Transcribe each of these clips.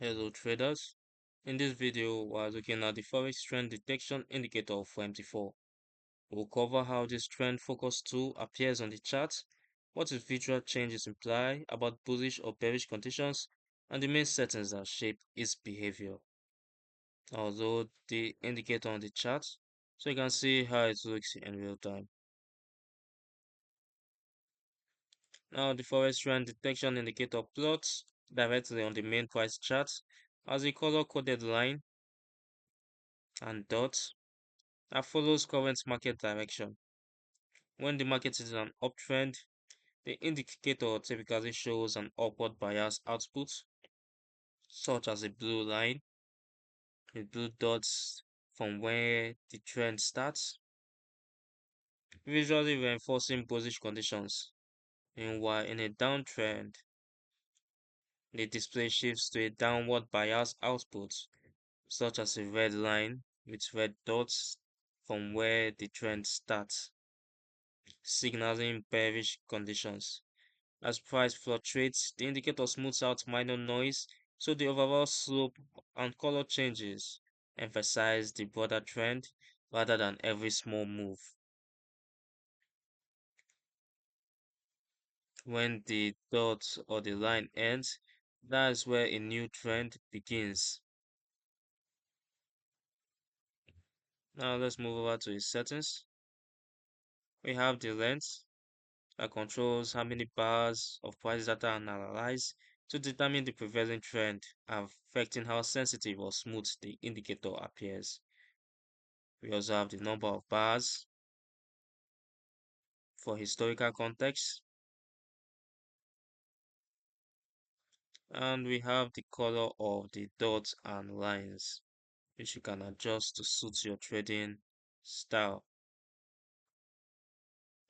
Hello traders. In this video, we're looking at the Forex Trend Detection Indicator for MT4. We'll cover how this trend focus tool appears on the chart, what its visual changes imply about bullish or bearish conditions, and the main settings that shape its behavior. I'll load the indicator on the chart so you can see how it looks in real time. Now the Forex Trend Detection Indicator plots directly on the main price chart as a color-coded line and dots that follows current market direction. When the market is in an uptrend, the indicator typically shows an upward bias output, such as a blue line with blue dots from where the trend starts, visually reinforcing bullish conditions. Meanwhile, in a downtrend, the display shifts to a downward bias output, such as a red line with red dots from where the trend starts, signaling bearish conditions. As price fluctuates, the indicator smooths out minor noise, so the overall slope and color changes emphasize the broader trend rather than every small move. When the dot or the line ends, that is where a new trend begins. Now let's move over to its settings. We have the length that controls how many bars of price data are analyzed to determine the prevailing trend, affecting how sensitive or smooth the indicator appears. We also have the number of bars for historical context, and we have the color of the dots and lines, which you can adjust to suit your trading style.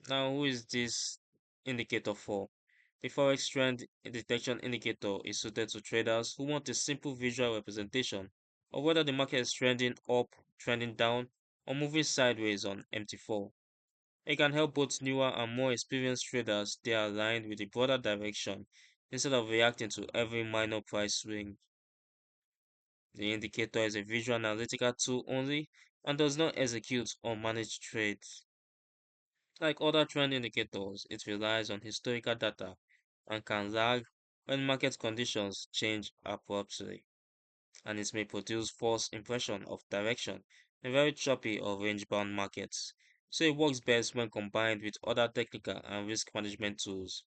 Now, who is this indicator for? The Forex Trend Detection Indicator is suited to traders who want a simple visual representation of whether the market is trending up, trending down, or moving sideways on MT4. It can help both newer and more experienced traders stay aligned with the broader direction instead of reacting to every minor price swing. The indicator is a visual analytical tool only and does not execute or manage trades. Like other trend indicators, it relies on historical data and can lag when market conditions change abruptly, and it may produce false impression of direction in very choppy or range-bound markets. So it works best when combined with other technical and risk management tools.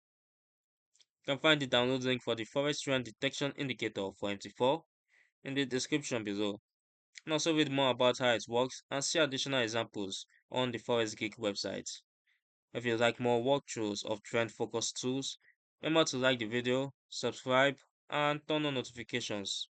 You can find the download link for the Forex Trend Detection Indicator for MT4 in the description below. And also read more about how it works and see additional examples on the Forex Geek website. If you like more walkthroughs of trend focused tools, remember to like the video, subscribe, and turn on notifications.